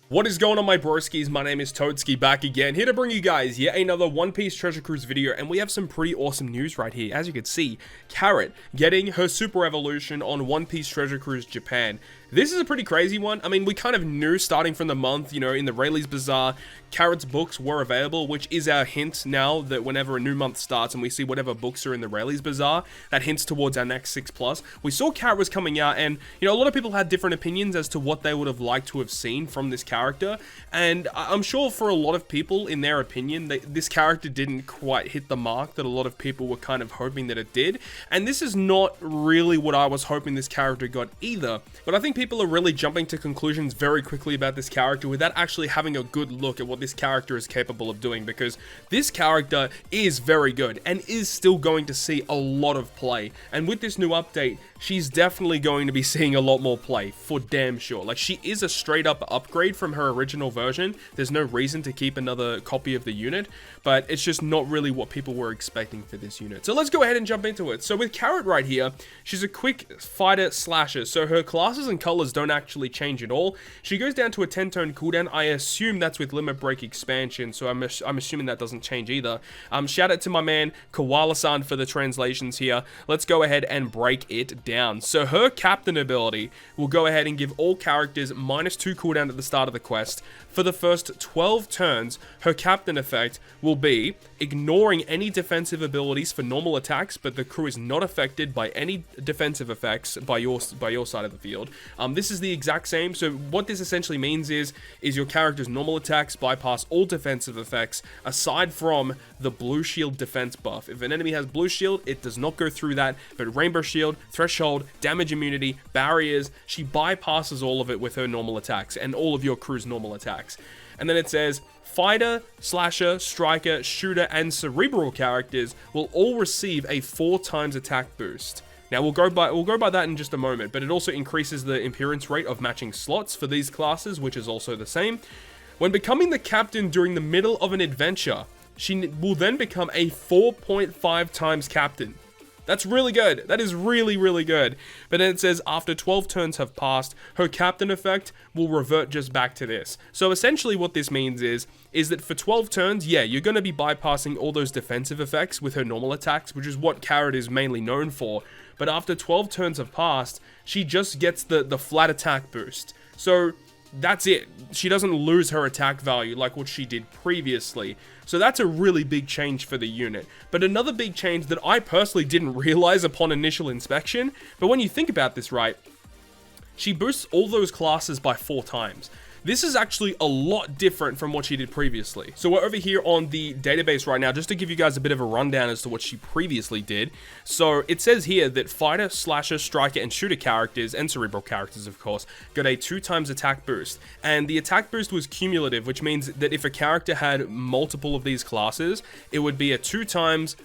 What is going on, my broskiis? My name is Toadskii, back again, here to bring you guys yet another One Piece Treasure Cruise video, and we have some pretty awesome news right here. As you can see, Carrot getting her Super Evolution on One Piece Treasure Cruise Japan. This is a pretty crazy one. I mean, we kind of knew starting from the month, you know, in the Rayleigh's Bazaar, Carrot's books were available, which is our hint now that whenever a new month starts and we see whatever books are in the Rayleigh's Bazaar, that hints towards our next 6+. We saw Carrot was coming out, and, you know, a lot of people had different opinions as to what they would have liked to have seen from this character, and I'm sure for a lot of people, in their opinion, this character didn't quite hit the mark that a lot of people were kind of hoping that it did, and this is not really what I was hoping this character got either, but I think people are really jumping to conclusions very quickly about this character without actually having a good look at what this character is capable of doing, because this character is very good and is still going to see a lot of play, and with this new update, she's definitely going to be seeing a lot more play, for damn sure. Like, she is a straight up upgrade from her original version. There's no reason to keep another copy of the unit, but it's just not really what people were expecting for this unit. So let's go ahead and jump into it. So with Carrot right here, she's a quick fighter slasher, so her classes and colors don't actually change at all. She goes down to a 10-tone cooldown. I assume that's with limit break expansion, so I'm assuming that doesn't change either. Shout out to my man Koala-san for the translations here. Let's go ahead and break it down. So her captain ability will go ahead and give all characters -2 cooldown at the start of the quest. For the first 12 turns, her captain effect will be ignoring any defensive abilities for normal attacks, but the crew is not affected by any defensive effects by your side of the field. This is the exact same. So what this essentially means is your character's normal attacks bypass all defensive effects aside from the blue shield defense buff. If an enemy has blue shield, it does not go through that, but rainbow shield, threshold, damage immunity, barriers, she bypasses all of it with her normal attacks and all of your crew's normal attacks. And then it says fighter, slasher, striker, shooter, and cerebral characters will all receive a 4x attack boost. Now we'll go by that in just a moment, but it also increases the appearance rate of matching slots for these classes, which is also the same. When becoming the captain during the middle of an adventure, she will then become a 4.5x captain. That's really good. That is really, really good. But then it says after 12 turns have passed, her captain effect will revert just back to this. So essentially what this means is that for 12 turns, yeah, you're going to be bypassing all those defensive effects with her normal attacks, which is what Carrot is mainly known for. But after 12 turns have passed, she just gets the flat attack boost. So that's it. She doesn't lose her attack value like what she did previously. So that's a really big change for the unit. But another big change that I personally didn't realize upon initial inspection, but when you think about this right, she boosts all those classes by 4x. This is actually a lot different from what she did previously. So we're over here on the database right now, just to give you guys a bit of a rundown as to what she previously did. So it says here that fighter, slasher, striker, and shooter characters, and cerebral characters of course, got a 2x attack boost. And the attack boost was cumulative, which means that if a character had multiple of these classes, it would be a 2x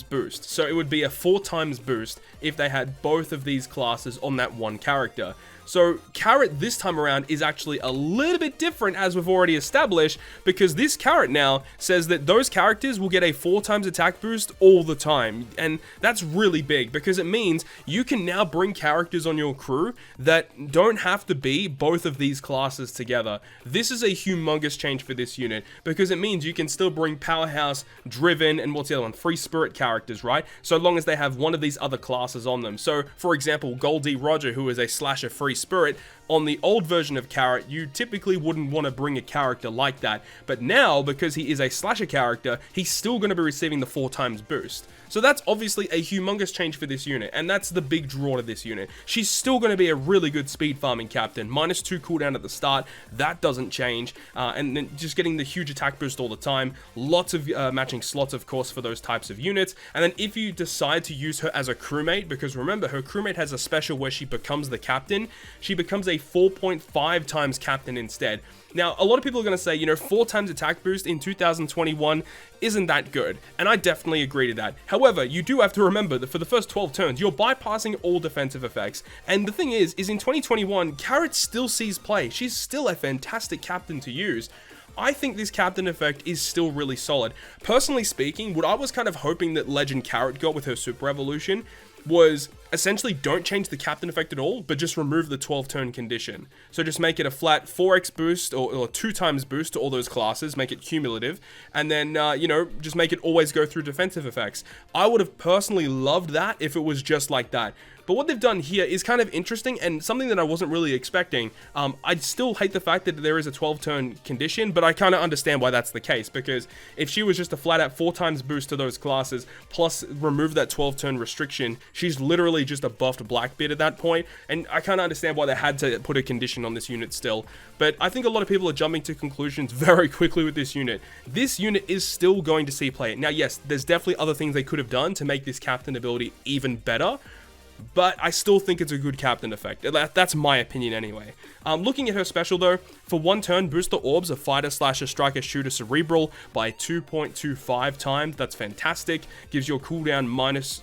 boost. So it would be a 4x boost if they had both of these classes on that one character. So Carrot this time around is actually a little bit different, as we've already established, because this Carrot now says that those characters will get a 4x attack boost all the time. And that's really big, because it means you can now bring characters on your crew that don't have to be both of these classes together. This is a humongous change for this unit, because it means you can still bring powerhouse, driven, and what's the other one? Free spirit characters, right? So long as they have one of these other classes on them. So for example, Goldie Roger, who is a slasher free spirit, on the old version of Carrot, you typically wouldn't want to bring a character like that, but now, because he is a slasher character, he's still going to be receiving the 4x boost. So that's obviously a humongous change for this unit, and that's the big draw to this unit. She's still going to be a really good speed farming captain, -2 cooldown at the start, that doesn't change, and then just getting the huge attack boost all the time, lots of matching slots of course for those types of units, and then if you decide to use her as a crewmate, because remember her crewmate has a special where she becomes the captain, she becomes a 4.5x captain instead. Now, a lot of people are going to say, you know, 4x attack boost in 2021 isn't that good, and I definitely agree to that. However, you do have to remember that for the first 12 turns, you're bypassing all defensive effects, and the thing is in 2021, Carrot still sees play. She's still a fantastic captain to use. I think this captain effect is still really solid. Personally speaking, what I was kind of hoping that Legend Carrot got with her Super Evolution was essentially don't change the captain effect at all, but just remove the 12 turn condition. So just make it a flat 4x boost or 2 times boost to all those classes, make it cumulative, and then, you know, just make it always go through defensive effects. I would have personally loved that if it was just like that. But what they've done here is kind of interesting and something that I wasn't really expecting. I'd still hate the fact that there is a 12 turn condition, but I kind of understand why that's the case, because if she was just a flat out 4 times boost to those classes, plus remove that 12 turn restriction, she's literally just a buffed Blackbeard at that point, and I kind of understand why they had to put a condition on this unit still. But I think a lot of people are jumping to conclusions very quickly with this unit. This unit is still going to see play. Now, yes, there's definitely other things they could have done to make this captain ability even better, but I still think it's a good captain effect. That's my opinion anyway. Looking at her special though, for 1 turn, boost the orbs of fighter, slasher, striker, shooter, cerebral by 2.25 times. That's fantastic. Gives you a cooldown minus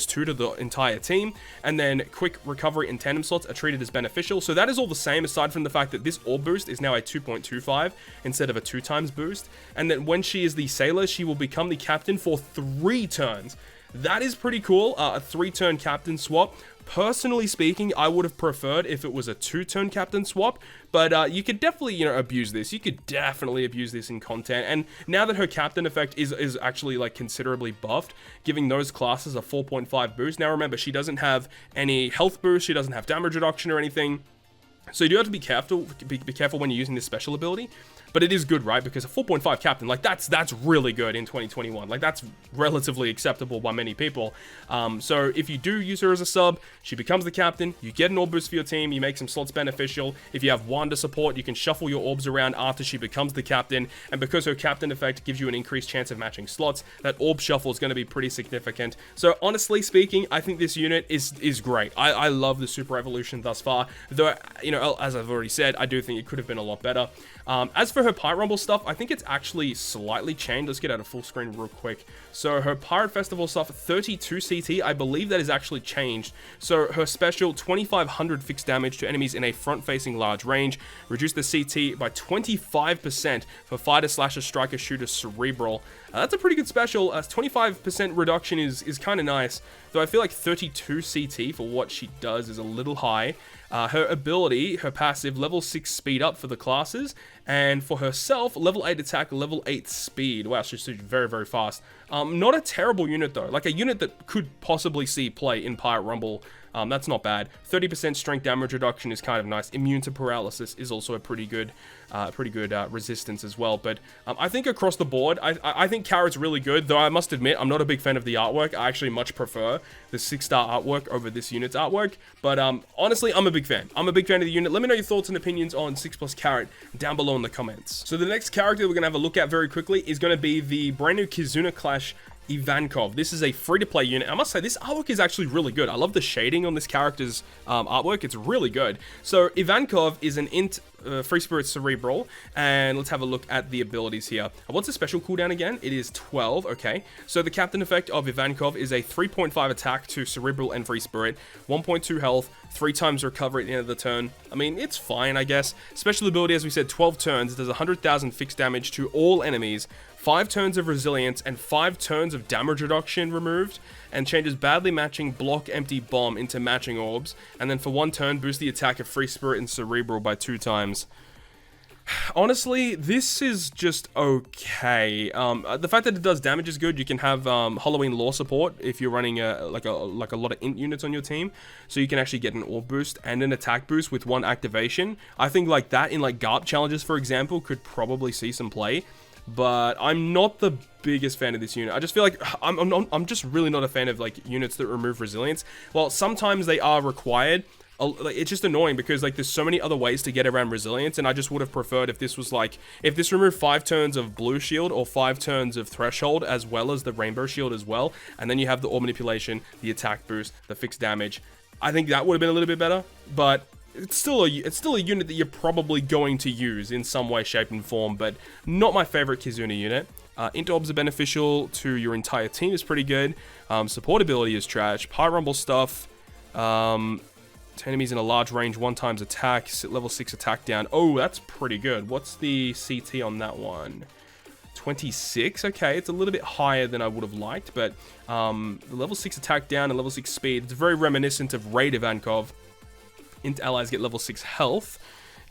2 to the entire team. And then quick recovery and tandem slots are treated as beneficial. So that is all the same, aside from the fact that this orb boost is now a 2.25 instead of a 2 times boost. And that when she is the sailor, she will become the captain for 3 turns. That is pretty cool, a 3-turn captain swap. Personally speaking, I would have preferred if it was a 2-turn captain swap, but you could definitely, you know, abuse this. You could definitely abuse this in content, and now that her captain effect is actually, like, considerably buffed, giving those classes a 4.5 boost. Now remember, she doesn't have any health boost, she doesn't have damage reduction or anything, so you do have to be careful when you're using this special ability. But it is good, right? Because a 4.5 captain, like, that's really good in 2021. Like, that's relatively acceptable by many people. So if you do use her as a sub, she becomes the captain, you get an orb boost for your team, you make some slots beneficial. If you have Wanda support, you can shuffle your orbs around after she becomes the captain, and because her captain effect gives you an increased chance of matching slots, that orb shuffle is going to be pretty significant. So honestly speaking, I think this unit is great. I love the super evolution thus far, though, you know, as I've already said, I do think it could have been a lot better. As for her Pirate Rumble stuff, I think it's actually slightly changed. Let's get out of full screen real quick. So her Pirate Festival stuff, 32 CT, I believe that is actually changed. So her special, 2500 fixed damage to enemies in a front-facing large range, reduce the CT by 25% for fighter, slasher, striker, shooter, cerebral. That's a pretty good special. 25% reduction is kind of nice, though I feel like 32 CT for what she does is a little high. Her ability, her passive, level 6 speed up for the classes, and for herself, level 8 attack, level 8 speed. Wow, she's very, very fast. Not a terrible unit though, like a unit that could possibly see play in Pirate Rumble. That's not bad. 30% strength damage reduction is kind of nice. Immune to paralysis is also a pretty good resistance as well. But I think across the board, I think Carrot's really good, though I must admit, I'm not a big fan of the artwork. I actually much prefer the 6-star artwork over this unit's artwork. But honestly, I'm a big fan. I'm a big fan of the unit. Let me know your thoughts and opinions on 6+ Carrot down below in the comments. So the next character we're going to have a look at very quickly is going to be the brand new Kizuna Clash Ivankov. This is a free-to-play unit. I must say, this artwork is actually really good. I love the shading on this character's artwork. It's really good. So Ivankov is an int free spirit cerebral, and let's have a look at the abilities here. What's the special cooldown again? It is 12. Okay, so the captain effect of Ivankov is a 3.5 attack to cerebral and free spirit, 1.2 health, 3 times recovery at the end of the turn. I mean, it's fine, I guess. Special ability, as we said, 12 turns. It does 100,000 fixed damage to all enemies, 5 turns of resilience, and 5 turns of damage reduction removed, and changes badly matching block empty bomb into matching orbs, and then for 1 turn, boost the attack of free spirit and cerebral by 2 times. Honestly, this is just okay. The fact that it does damage is good. You can have Halloween lore support if you're running like a lot of int units on your team, so you can actually get an orb boost and an attack boost with 1 activation. I think like that in like GARP challenges, for example, could probably see some play. But I'm not the biggest fan of this unit. I just feel like I'm just really not a fan of like units that remove resilience. Well, sometimes they are required. It's just annoying because like there's so many other ways to get around resilience, and I just would have preferred if this was like, if this removed 5 turns of blue shield or 5 turns of threshold as well as the rainbow shield as well, and then you have the orb manipulation, the attack boost, the fixed damage. I think that would have been a little bit better, but it's still a unit that you're probably going to use in some way, shape, and form, but not my favorite Kizuna unit. Int orbs are beneficial to your entire team, is pretty good. Support ability is trash. Pirate Rumble stuff. To enemies in a large range, 1 times attack, level 6 attack down. Oh, that's pretty good. What's the CT on that one? 26. Okay, it's a little bit higher than I would have liked, but the level 6 attack down and level 6 speed, it's very reminiscent of Raid Ivankov. Int allies get level 6 health.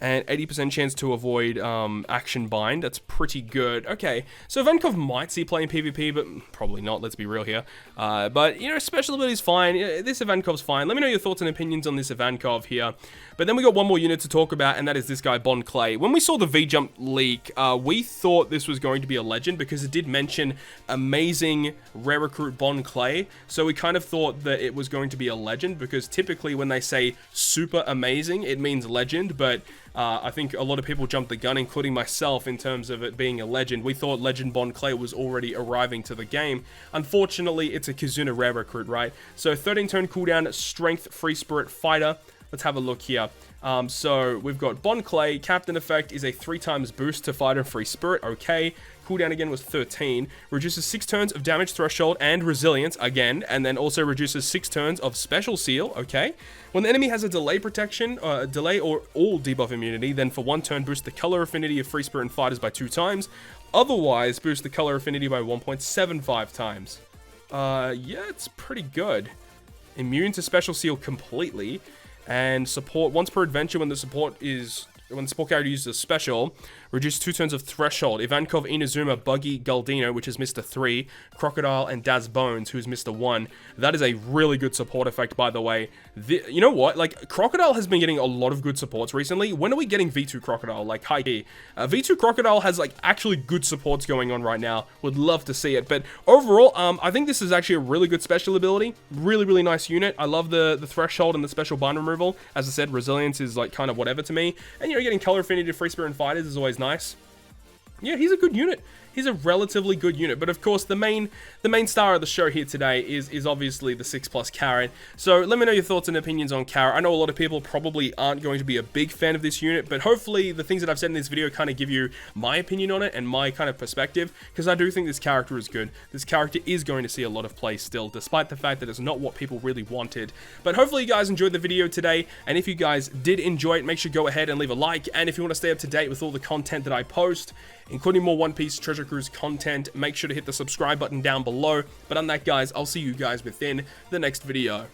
And 80% chance to avoid action bind. That's pretty good. Okay, so Ivankov might see play in PvP, but probably not, let's be real here. But, you know, special ability's fine. This Ivankov's fine. Let me know your thoughts and opinions on this Ivankov here. But then we got one more unit to talk about, and that is this guy, Bon Clay. When we saw the V-Jump leak, we thought this was going to be a legend because it did mention amazing rare recruit Bon Clay. So we kind of thought that it was going to be a legend because typically when they say super amazing, it means legend, but I think a lot of people jumped the gun, including myself, in terms of it being a legend. We thought Legend Bon Clay was already arriving to the game. Unfortunately, it's a Kizuna rare recruit, right? So 13 turn cooldown, strength, free spirit, fighter. Let's have a look here. So we've got Bon Clay. Captain effect is a 3x boost to fighter and free spirit. Okay. Cooldown again was 13. Reduces 6 turns of damage threshold and resilience again. And then also reduces 6 turns of special seal. Okay. When the enemy has a delay protection, delay or all debuff immunity, then for 1 turn boost the color affinity of free spirit and fighters by 2 times. Otherwise, boost the color affinity by 1.75 times. Yeah, it's pretty good. Immune to special seal completely. And support once per adventure when the support character uses a special, reduce 2 turns of threshold. Ivankov, Inazuma, Buggy, Galdino, which is Mr. 3, Crocodile, and Daz Bones, who's Mr. 1. That is a really good support effect, by the way. You know what? Like, Crocodile has been getting a lot of good supports recently. When are we getting V2 Crocodile? Like, high key. V2 Crocodile has, like, actually good supports going on right now. Would love to see it. But overall, I think this is actually a really good special ability. Really, really nice unit. I love the threshold and the special bind removal. As I said, resilience is, like, kind of whatever to me. And, you know, getting color affinity to free spirit and fighters is always nice. Yeah, he's a good unit. He's a relatively good unit, but of course the main star of the show here today is obviously the 6+ Carrot. So let me know your thoughts and opinions on Carrot. I know a lot of people probably aren't going to be a big fan of this unit, but hopefully the things that I've said in this video kind of give you my opinion on it and my kind of perspective, because I do think this character is good. This character is going to see a lot of play still, despite the fact that it's not what people really wanted. But hopefully you guys enjoyed the video today, and if you guys did enjoy it, make sure to go ahead and leave a like, and if you want to stay up to date with all the content that I post, including more One Piece Treasure Cruise content, make sure to hit the subscribe button down below. But on that, guys, I'll see you guys within the next video.